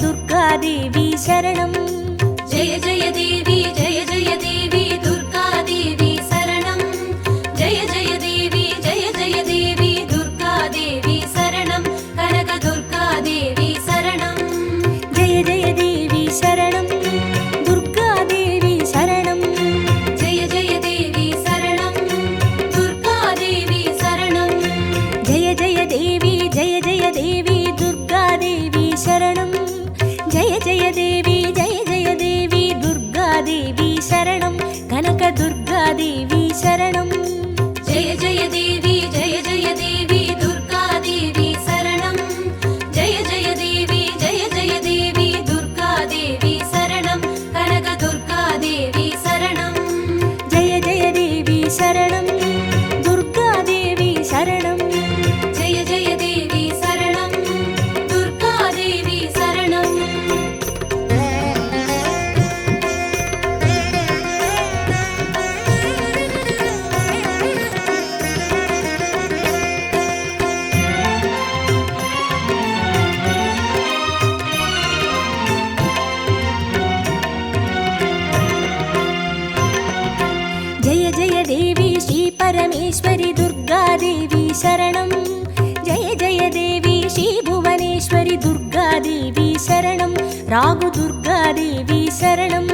दुर्गादेवी शरणं जय जय देवी दुर्गादेवी शरणं जय जय देवी दुर्गादेवी शरणं कनक दुर्गादेवी शरणं जय जय देवी शरणं दुर्गादेवी शरणं जय जय देवी शरणं दुर्गादेवी शरणं जय जय देवी दुर्गादेवी शरणं जय जय देवी दुर्गादेवी शरणं कनक दुर्गादेवी शरणं जय जय देवी दुर्गादेवी शरणं जय जय देवी दुर्गादेवी शरणं कनक दुर्गादेवी शरणं जय जय देवी शरणं दुर्गादेवी शरणं जय जय देवी शरणं दुर्गादेवी शरणं जय जय देवी श्री परमेश्वरी दुर्गादेवी शरणं जय जय देवी श्री भुवनेश्वरी दुर्गादेवी शरणं रागु दुर्गादेवी शरणं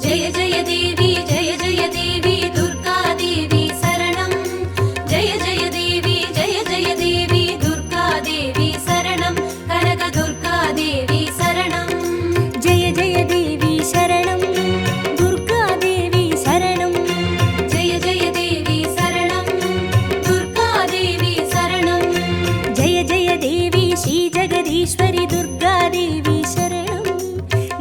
जय जय देवी दुर्गादेवी शरणं जय जय देवी दुर्गादेवी शरणं कनक दुर्गादेवी शरणं जय जय देवी शरणं दुर्गादेवी शरणं जय जय देवी शरणं दुर्गादेवी शरणं जय जय देवी श्री जगदीश्वरी दुर्गादेवी शरणं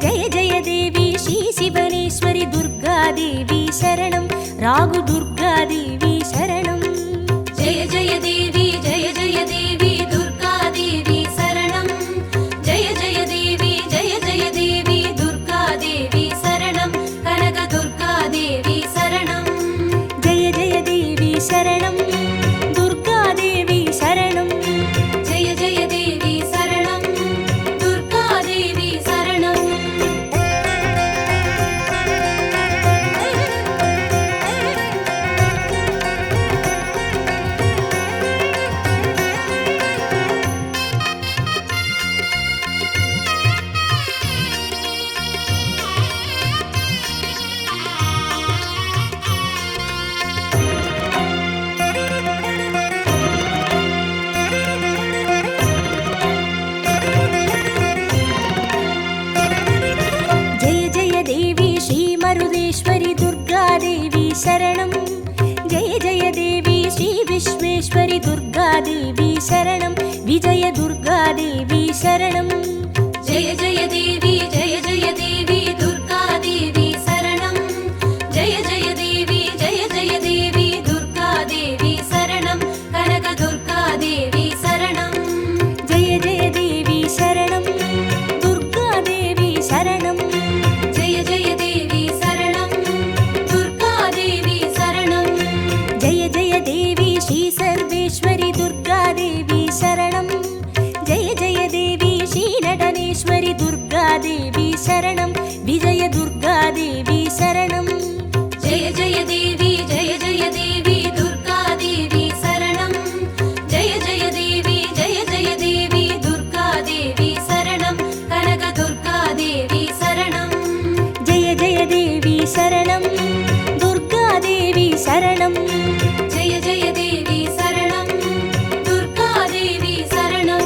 जय जय देवी श्री शिवनेश्वरी दुर्गादेवी शरणं रागु दुर्गादेवी शरणं जय जय देवी दुर्गादेवी शरणं जय जय देवी दुर्गादेवी शरणं कनक दुर्गादेवी शरणं जय जय देवी शरणं दुर्गादेवी शरणं जय जय देवी शरणं दुर्गादेवी शरणं जय जय देवी श्री मरुदेश्वरी दुर्गादेवी शरणं जय जय देवी श्री विश्वेश्वरी दुर्गादेवी शरणं विजय दुर्गादेवी शरणं जय जय देवी दुर्गादेवी शरणं जय जय देवी दुर्गादेवी शरणं कनक दुर्गादेवी शरणं जय जय देवी शरणं दुर्गादेवी शरणं जय जय देवी शरणं दुर्गादेवी शरणं जय जय देवी श्री सर्वेश्वरी दुर्गादेवी शरणं जय जय देवी श्री नटनेश्वरी दुर्गादेवी शरणं विजय दुर्गादेवी शरणं जय जय देवी दुर्गादेवी शरणं जय जय देवी दुर्गादेवी शरणं कनक दुर्गादेवी शरणं जय जय देवी शरणं दुर्गादेवी शरणं जय जय देवी शरणं दुर्गादेवी शरणं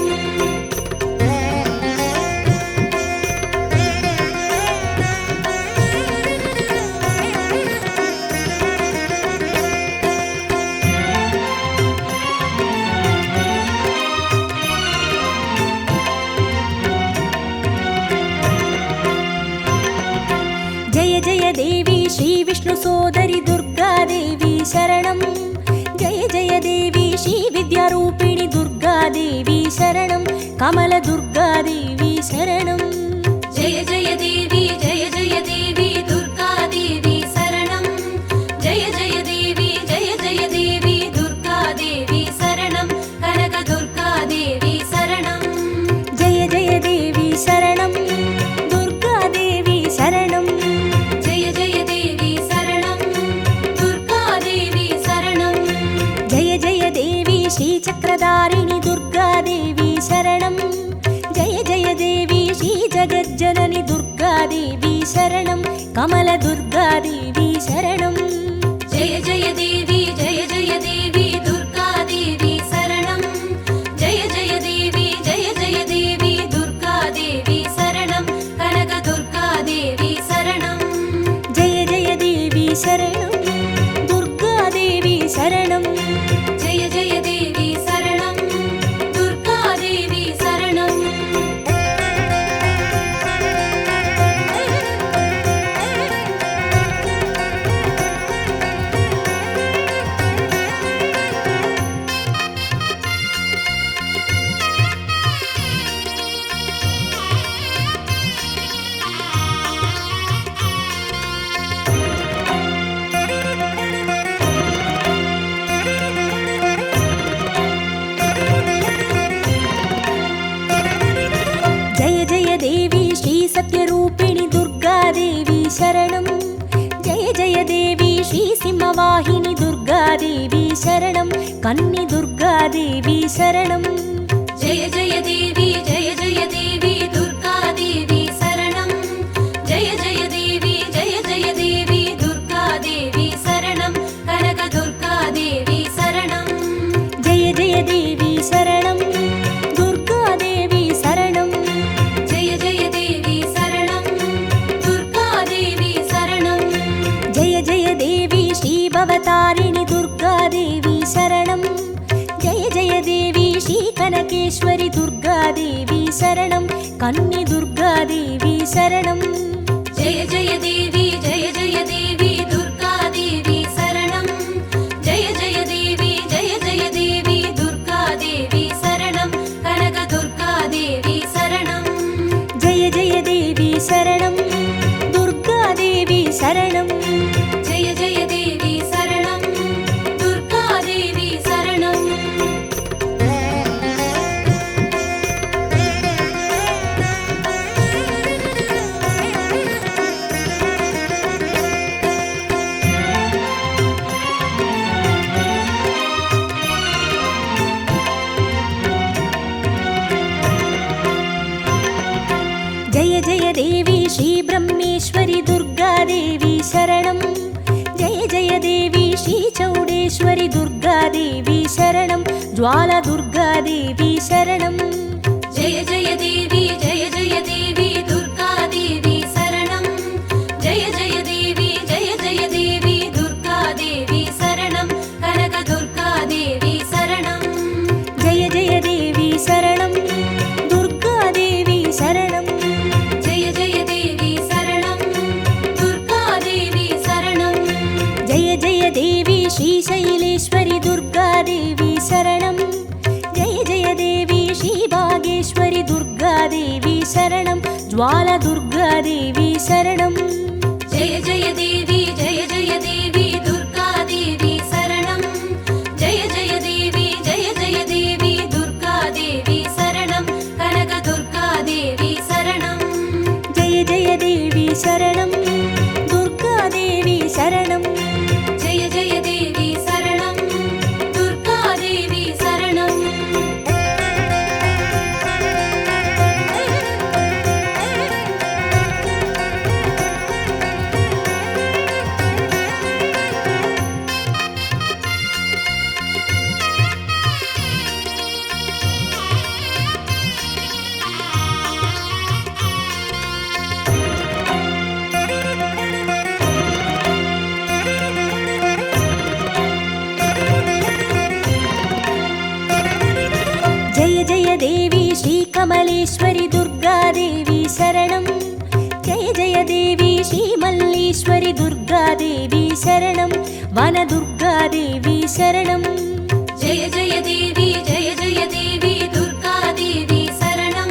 जय जय देवी श्री विष्णु सोदरी दुर्गादेवी शरणं जय जय देवी श्री विद्यारूपिणी दुर्गादेवी शरणं कमल दुर्गादेवी शरणं जय जय देवी दुर्गादेवी शरणं जय जय देवी दुर्गादेवी शरणं कनक दुर्गादेवी शरणं जय जय देवी शरणं श्रीचक्रधारिणि दुर्गादेवी शरणं जय जय देवी श्रीजगज्जननि दुर्गादेवी शरणं कमलदुर्गादेवी शरणं जय जय देवी दुर्गादेवी शरणं जय जय देवी दुर्गादेवी शरणं कनकदुर्गादेवी शरणं जय जय देवी शरणं दुर्गादेवी शरणं जय जय देवी शरणं दुर्गादेवी शरणं जय जय देवी श्रीसत्यरूपिणि दुर्गादेवी शरणं जय जय देवी श्रीसिंहवाहिनि दुर्गादेवी शरणं कन्नि दुर्गादेवी शरणं जय जय देवी दुर्गादेवी शरणं जय जय देवी दुर्गादेवी शरणं कनकदुर्गादेवी शरणं जय जय देवी शरणं दुर्गादेवी शरणं जय जय देवी शरणं दुर्गादेवी शरणं जय जय देवी श्रीभवतारिणि दुर्गादेवी शरणं जय जय देवी श्रीकनकेश्वरि दुर्गादेवी शरणं कन्नि दुर्गादेवी शरणं जय जय देवी दुर्गादेवी शरणं जय जय देवी दुर्गादेवी शरणं कनकदुर्गादेवी शरणं जय जय देवी शरणं दुर्गादेवी शरणं जय जय देवी शरणं दुर्गादेवी शरणं जय जय देवी श्रीब्रह्मेश्वरि दुर्गादेवी शरणं जय जय देवी श्रीचौडेश्वरि दुर्गादेवी शरणं ज्वालदुर्गादेवी शरणं जय जय देवी दुर्गादेवी शरणं जय जय देवी दुर्गादेवी शरणं कनकदुर्गादेवी शरणं जय जय देवी शरणं दुर्गादेवी शरणं जय जय देवी शरणं दुर्गादेवी शरणं जय जय देवी श्रीशैलेश्वरि दुर्गादेवी शरणं जय जय देवी श्रीभागेश्वरि दुर्गादेवी शरणं ज्वालदुर्गादेवी शरणं जय जय देवी दुर्गादेवी शरणं जय जय देवी दुर्गादेवी शरणं कनकदुर्गादेवी शरणं जय जय देवी शरणं दुर्गादेवी शरणं जय जय देवी शरणं दुर्गादेवी शरणं जय जय देवी श्रीकमलेश्वरि दुर्गादेवी शरणं जय जय देवी श्रीमल्लीश्वरि दुर्गादेवी शरणं वनदुर्गादेवी शरणं जय जय देवी दुर्गादेवी शरणं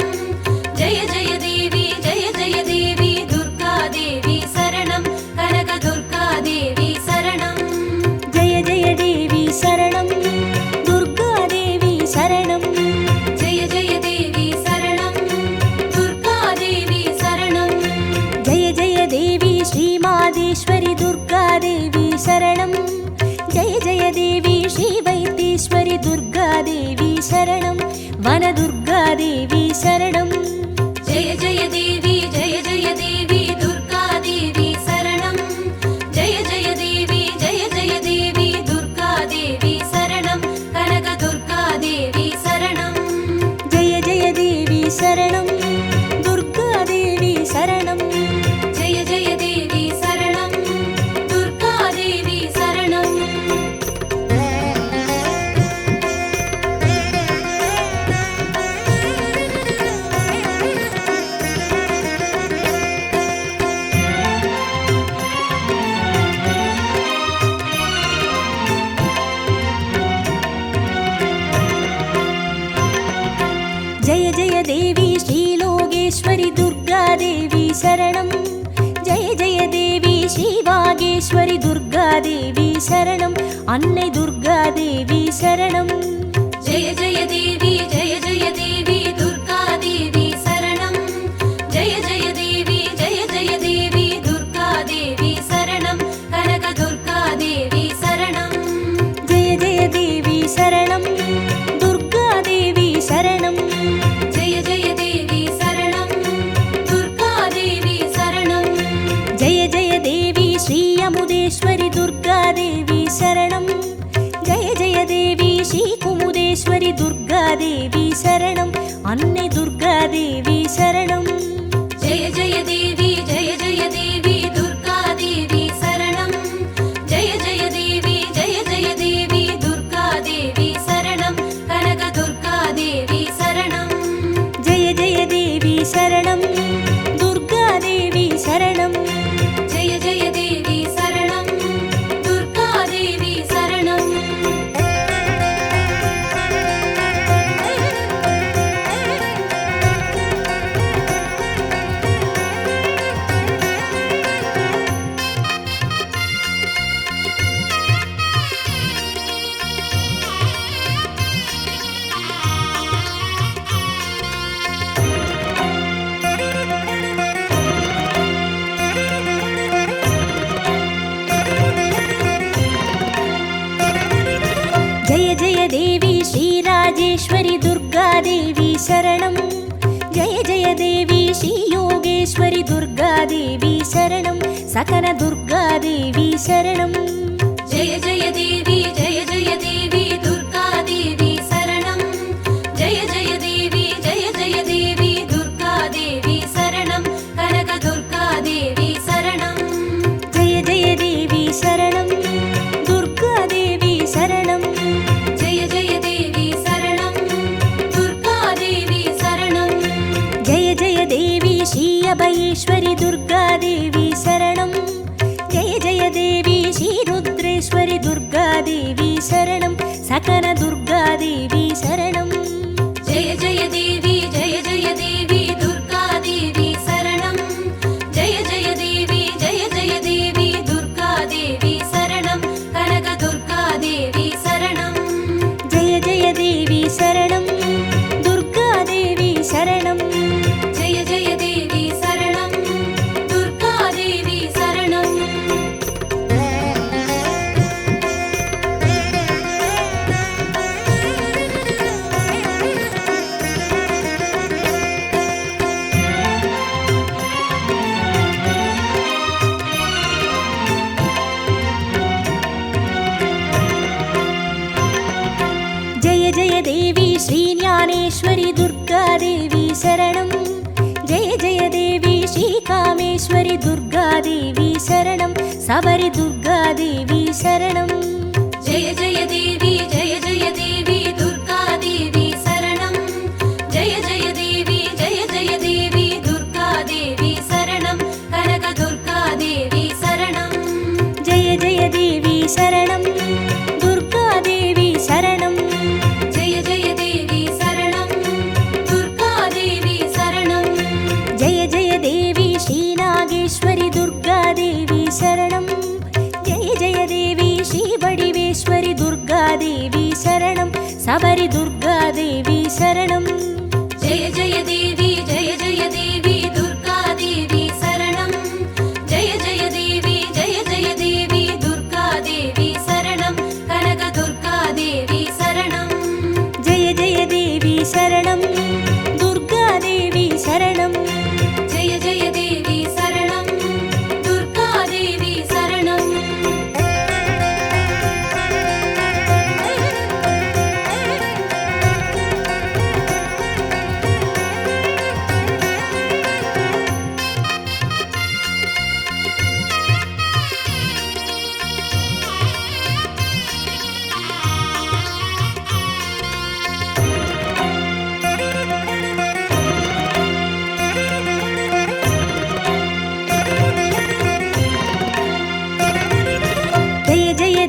जय जय देवी दुर्गादेवी शरणं कनकदुर्गादेवी शरणं जय जय देवी शरणं दुर्गादेवी शरणं जय जय देवी शरणं दुर्गादेवी शरणं जय जय देवी श्रीमादेश्वरि दुर्गादेवी शरणं जय जय देवी श्रीवैद्येश्वरि दुर्गादेवी சரணம். ஜெய ஜெய தேவி ஜெய ஜெய தேவி துர்கா தேவி சரணம். ஜெய ஜெய தேவி ஜெய ஜெய தேவி துர்கா தேவி சரணம். கனக துர்கா தேவி சரணம். ஜெய ஜெய தேவி சரணம். துர்கா தேவி சரணம். ஜெய ஜெய தேவி சரணம். துர்கா தேவி சரணம். ஜெய ஜெய தேவி ஸ்ரீலோகேஸ்வரி துர்கா தேவி சரணம். ஜெய ஜெய தேவி ஸ்ரீவாகேஸ்வரி துர்கா தேவி சரணம். அன்னை துர்கா தேவி சரணம். ஜெய ஜெய தேவி ஜெய ஜெய தேவி துர்கா தேவி சரணம். ஜெய ஜெய தேவி ஜெய ஜெய தேவி துர்கா தேவி சரணம். கனக துர்கா தேவி சரணம். ஜெய ஜெய தேவி சரணம். துர்கா தேவி சரணம். ஜெய ஜெய தேவி சரணம். துர்கா தேவி சரணம். ஜெய ஜெய தேவி ஸ்ரீ அமுதேஸ்வரி துர்கா தேவி சரணம். ஜெய ஜெய தேவி ஸ்ரீ குமுதேஸ்வரி துர்கா தேவி சரணம். அன்னை துர்கா தேவி சரணம். ஜெய ஜெய தேவி ஜெய ஜெய தேவி துர்கா தேவி சரணம். ஜெய ஜெய தேவி ஜெய ஜெய தேவி துர்கா தேவி சரணம். கனக துர்கா தேவி சரணம். ஜெய ஜெய தேவி சரணம். துர்கா தேவி சரணம். ஜெய ஜெய தேவி சரணம். துர்கா தேவி சரணம். ஜெய ஜெய தேவி ஸ்ரீராஜேஸ்வரி துர்கா தேவி சரணம். ஜெய ஜெய தேவி ஸ்ரீ யோகேஸ்வரி துர்கா தேவி சரணம். சகன துர்கா தேவி சரணம். ஜெய ஜெய தேவி ஜெய ஜெய தேவி துர்கா தேவி சரணம். ஜெய ஜெய தேவி ஜெய ஜெய தேவி துர்கா தேவி சரணம். கனக துர்கா தேவி சரணம். ஜெய ஜெய தேவி சரணம். துர்கா தேவி சரணம். ஜெய ஜெய தேவி சரணம். துர்கா தேவி சரணம். ஜெய ஜெய தேவி ஸ்ரீ அபயேஸ்வரி துர்கா தேவி சரணம். ஜெய ஜெய தேவி ஸ்ரீ ருத்ரேஸ்வரி துர்கா தேவி சரணம். சகன துர்கா தேவி சரணம். ஜெய ஜெய தேவி ஜெய ஜெய தேவி துர்கா தேவி சரணம். ஜெய ஜெய தேவி ஜெய ஜெய தேவி துர்கா தேவி சரணம். கனக துர்கா தேவி சரணம். ஜெய ஜெய தேவி சரணம். துர்கா தேவி சரணம். ஜெய ஜெய தேவி சரணம். துர்கா தேவி சரணம். ஜெய ஜெய தேவி ஸ்ரீ ஞானேஸ்வரி துர்கா தேவி சரணம். ஜெய ஜெய தேவி ஸ்ரீ காமேஸ்வரி துர்கா தேவி சரணம். சபரி துர்கா தேவி சரணம். ஜெய ஜெய தேவி ஜெய ஜெய தேவி துர்கா தேவி சரணம். ஜெய ஜெய தேவி ஜெய ஜெய தேவி துர்கா தேவி சரணம். கனக துர்கா தேவி சரணம். ஜெய ஜெய தேவி சரணம். துர்கா தேவி சரணம். ஜெய ஜெய தேவி சரணம். துர்கா தேவி சரணம். ஜெய ஜெய தேவி ஸ்ரீ நாகேஸ்வரி துர்கா தேவி சரணம். ஜெய ஜெய தேவி ஸ்ரீ வடிவேஸ்வரி துர்கா தேவி சரணம். சபரி துர்கா தேவி சரணம். ஜெய ஜெய தேவி ஜெய ஜெய தேவி துர்கா தேவி சரணம். ஜெய ஜெய தேவி ஜெய ஜெய தேவி துர்கா தேவி சரணம். கனக துர்கா தேவி சரணம். ஜெய ஜெய தேவி சரணம். துர்கா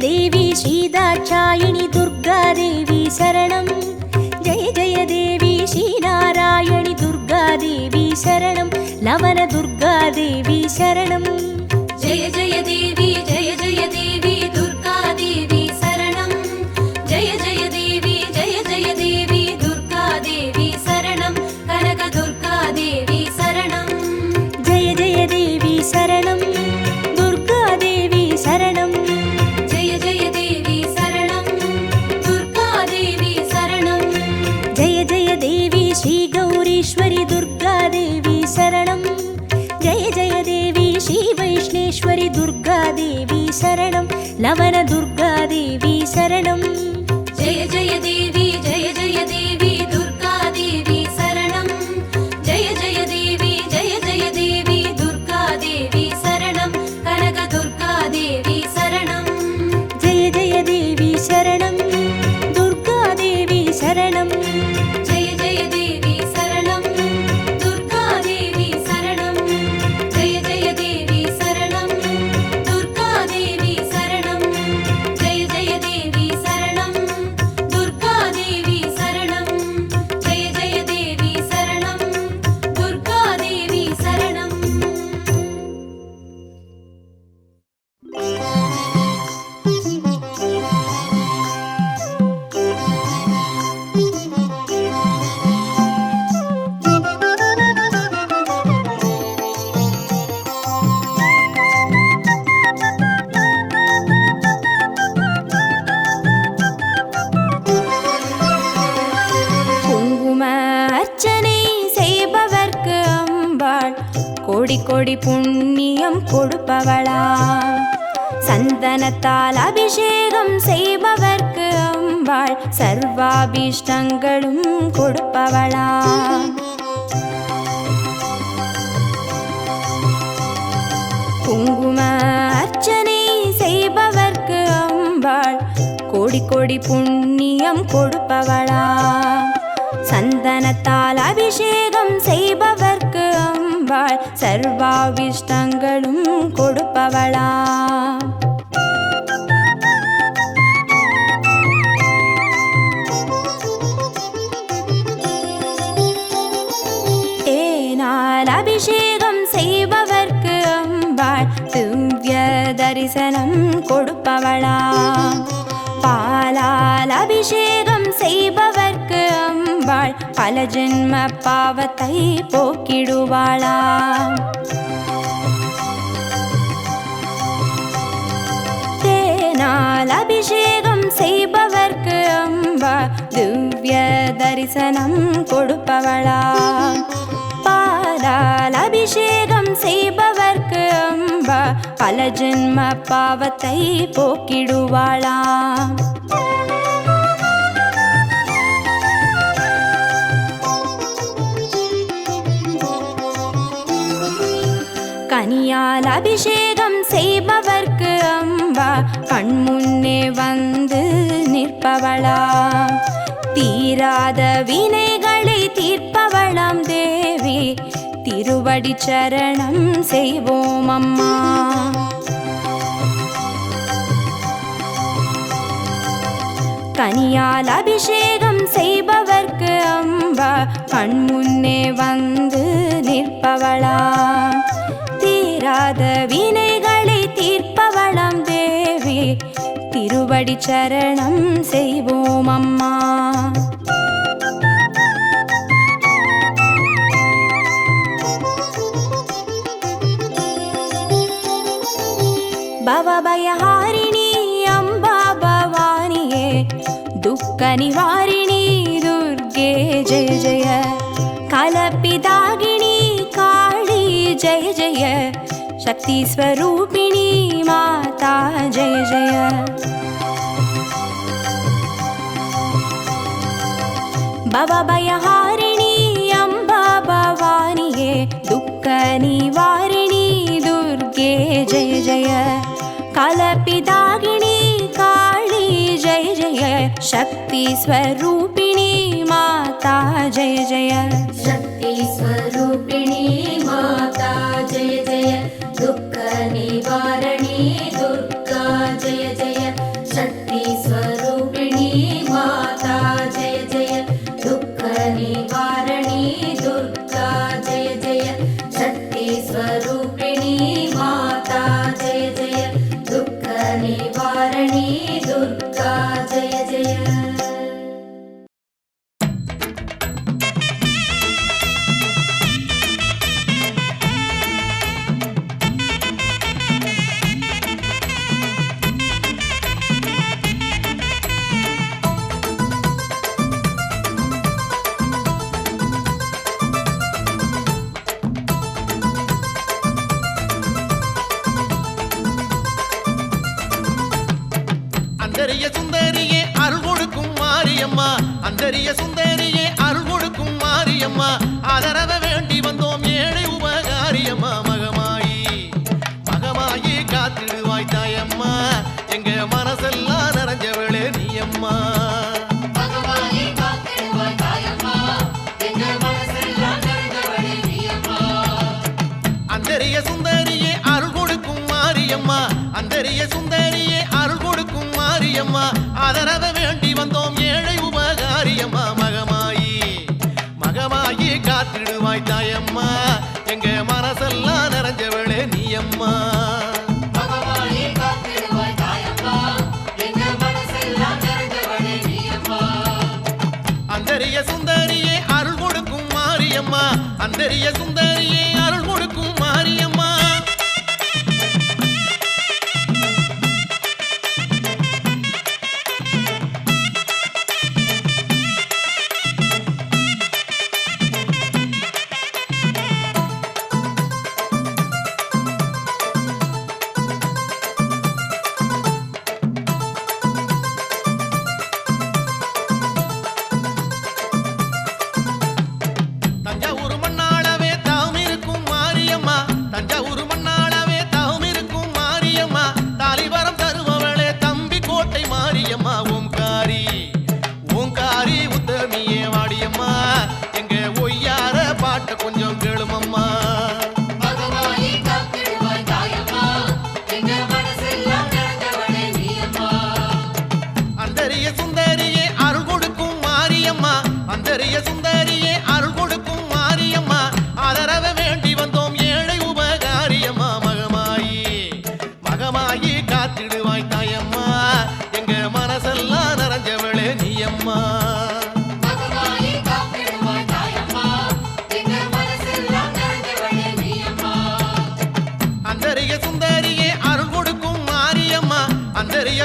देवी श्रीदाक्षायिणी दुर्गादेवी शरणं जय जय देवी श्रीनारायणि दुर्गादेवी शरणं लवण दुर्गादेवी शरणं जय जय देवी दुर्गादेवी शरणं जय जय देवी दुर्गादेवी शरणं कनक दुर्गादेवी शरणं जय जय देवी शरणं दुर्गादेवी शरणं जय जय देवी शरणं दुर्गादेवी शरणं जय जय देवी श्रीगौरीश्वरि दुर्गादेवी शरणं जय जय देवी श्रीवैष्णेश्वरि दुर्गादेवी शरणं लवण दुर्गादेवी शरणं जय जय देवी दुर्गादेवी शरणं जय जय देवी दुर्गादेवी शरणं कनक दुर्गादेवी शरणं जय जय देवी शरणं दुर्गादेवी शरणं जय जय देवी शरणं दुर्गादेवी शरणं जय जय देवी शरणं दुर्गादेवी शरणं जय जय देवी शरणं दुर्गादेवी शरणं जय जय देवी शरणं दुर्गादेवी शरणं குங்கும அர்ச்சனை செய்பவர்க்கு அம்பாள் கோடி கோடி புண்ணியம் கொடுப்பவளா சந்தனத்தால் அபிஷேகம் செய்பவர்க்கு அம்பாள் சர்வாபிஷ்டங்களும் கொடுப்பவளா குங்கும அர்ச்சனை செய்பவர்க்கு அம்பாள் கோடி கோடி புண்ணியம் கொடுப்பவளா சந்தனத்தால் அபிஷேகம் செய்பவர்க்கு அம்பாள் சர்வாபிஷ்டங்களும் கொடுப்பவளா தேனால் அபிஷேகம் செய்பவர்க்கு அம்பாள் திவ்ய தரிசனம் கொடுப்பவளா பாலால் அபிஷேகம் செய்பவர்க்கு அம்பாள் பல ஜென்ம பாவத்தை போக்கிடுவாளா தேனால் அபிஷேகம் செய்பவர்க்கு அம்பாள் திவ்ய தரிசனம் கொடுப்பவளா பாலால் அபிஷேகம் செய்பவர்க்கு அம்பா பல ஜென்ம பாவத்தை போக்கிடுவாளா கனியால் அபிஷேகம் செய்பவர்க்கு அம்பா கண்முன்னே வந்து நிற்பவளா தீராத வினைகளை தீர்ப்பவளாம் தேவி திருவடி சரணம் செய்வோம் அம்மா கனியால் அபிஷேகம் செய்பவர்க்கு அம்பா கண்முன்னே வந்து நிற்பவளா தீராத வினைகளை தீர்ப்பவளாம் தேவி திருவடி சரணம் செய்வோம் அம்மா பவபயஹாரிணி அம்பா பவானியே துக்க நிவாரிணி துர்கே ஜெய ஜெய கலப்பிதாகினி காளி ஜெய ஜெய शक्ति स्वरूपिणी माता जय जय भवभयहारिणी अम्बा भवानिये दुःख निवारिणी दुर्गे जय जय कलपिदागिनी काली जय जय शक्ति स्वरूपिणी माता जय जय शक्ति स्वरूपिणी माता जय जय दुःख निवारणी दुर्गा जय जय निवारणी दुर्गा जय जय சுந்தரியே அருள் கொடுக்கும் மாரியம்மா அந்தரிய சுந்தரியே அருள் கொடுக்கும் மாரியம்மா ஆதரவ வேண்டி வந்தோம் ஏழை உபகாரியம்மா மகமாயி மகமாயி காத்திடுவாய் தாயம்மா எங்க மனசெல்லாம் நிறைஞ்சவளே நீயம்மா அந்தரிய சுந்தரியே அருள் கொடுக்கும் மாரியம்மா அந்தரிய சுந்தரியே அருள் கொடுக்கும் மாரியம்மா ஆதரவ வேண்டி வந்தோம் ஏழை உபகாரியம்மா மகமாயி மகமாயி காத்திடுவாய் தாயம்மா எங்க மனசெல்லாம் நிறைஞ்சவளே நீயம்மா அந்தரிய சுந்தரியே அருள் கொடுக்கும் மாரியம்மா அந்தரிய சுந்தரியே அருள் கொடுக்கும் மாரியம்மா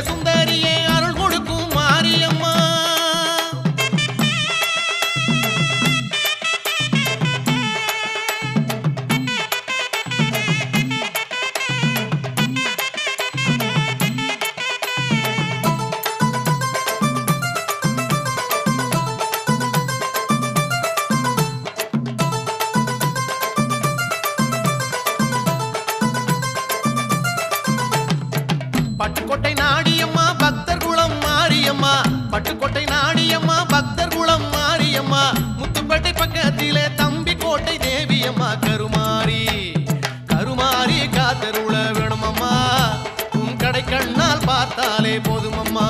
சுந்தரியே அருள் கொடுக்கும் மாரியம்மா பட்டுக்கோட்டை நாடியம்மா பக்தர் குளம் மாரியம்மா பட்டுக்கோட்டை நாடியம்மா பக்தர் குளம் மாரியம்மா முத்துப்பேட்டை பக்கத்திலே தம்பி கோட்டை தேவியம்மா கருமாரி கருமாரி காத்தருள வேணுமம்மா உன் கடை கண்ணால் பார்த்தாலே போதுமம்மா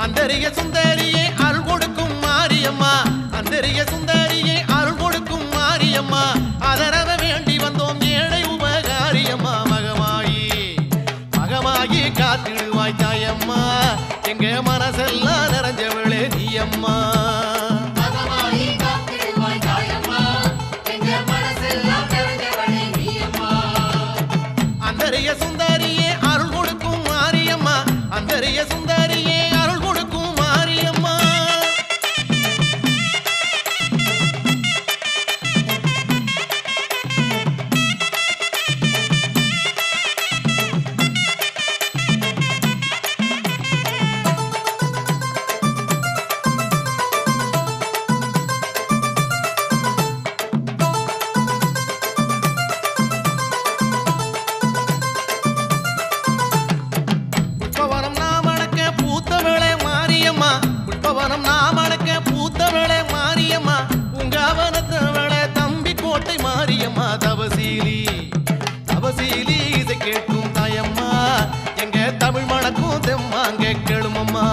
அந்தரிய சுந்தரியே அருள் கொடுக்கும் மாரியம்மா அந்தரிய சுந்தரியே அருள் கொடுக்கும் மாரியம்மா ஆதரவ வேண்டி வந்தோம் ஏழை உபகாரியம்மா மகமாயி மகமாயி காத்திடுவாய் தாயம்மா எங்க மனசெல்லாம் நிறைஞ்சவளே நீயம்மா அந்தரிய சுந்தரியே அருள் கொடுக்கும் மாரியம்மா அந்தரிய சுந்தரியே அருள் கொடுக்கும் மாரியம்மா புஷ்பவனம் நாமணக்க பூத்தவளே மாரியம்மா உங்காவனத்தவளே தம்பி கோட்டை மாரியம்மா தவசீலி தவசீலி இசை கேட்கும் தாயம்மா எங்க தமிழ் மணக்கும் தெம்மாங்க கேளுமம்மா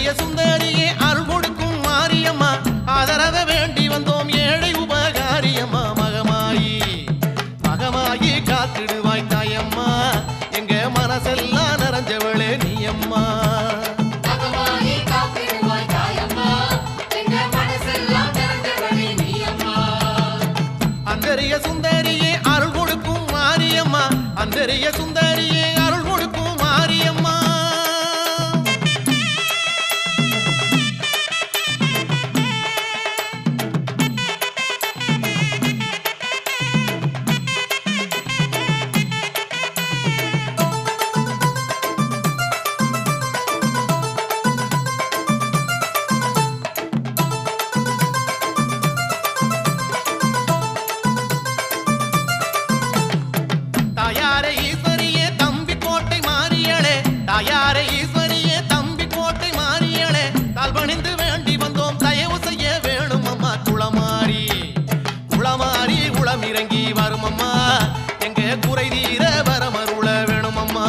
அந்தரிய சுந்தரியே அருள் கொடுக்கும் மாரியம்மா ஆதரவ வேண்டி வந்தோம் ஏழை உபகாரியம்மா மகமாயி மகமாயி காத்திடுவாய் தாயம்மா எங்க மனசெல்லாம் நிறைஞ்சவளே நீயம்மா அந்தரிய சுந்தரியே அருள் கொடுக்கும் மாரியம்மா அந்தரிய சுந்தரியே அருள் கொடுக்கும் மாரியம்மா தாயாரே ஈஸ்வரியே தம்பி கோட்டை மாறியளே தாயாரே ஈஸ்வரியே தம்பி கோட்டை மாறியளே தாழ்வணிந்து வேண்டி வந்தோம் தயவு செய்ய வேணும் அம்மா குளமாரி குளமாரி குளமிறங்கி வரும் அம்மா எங்க குறை தீர வரமருள வேணும் அம்மா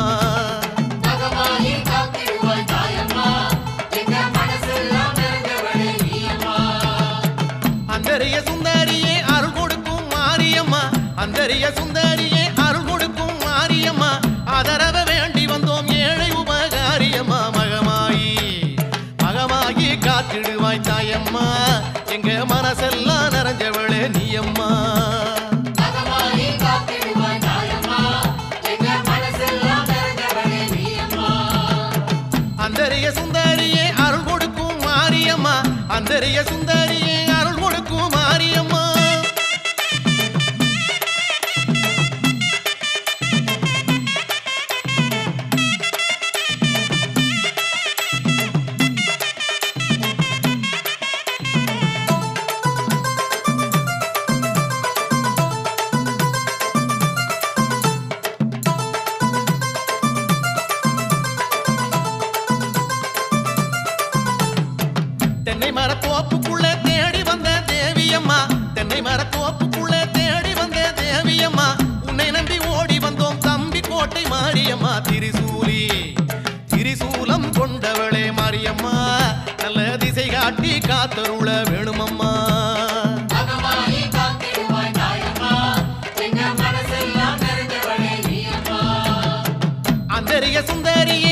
அந்தரிய சுந்தரியே அருள் கொடுக்கும் மாரியம்மா அந்தரிய சுந்தரியே அருள் கொடுக்கும் மாரியம்மா ஆதரவ வேண்டி வந்தோம் ஏழை உபகாரியம்மா மகமாயி மகமாயி காத்திடுவாய் தாயம்மா எங்க மனசெல்லாம் நிறைஞ்சவளே நீயம்மா அந்தரிய சுந்தரியே அருள் கொடுக்கும் மாரியம்மா அந்தரிய சுந்தரியே அருள் கொடுக்கும் மாரியம்மா தென்னை மரத்தோப்புக்குள்ள தேடி வந்த தேவியம்மா தென்னை மரத்தோப்புக்குள்ள தேடி வந்த தேவியம்மா உன்னை நம்பி ஓடி வந்தோம் தம்பி கோட்டை மாரியம்மா திரிசூலி திரிசூலம் கொண்டவளே மாரியம்மா நல்ல திசை காட்டி காத்தருள வேணுமம்மா அந்தரிய சுந்தரியே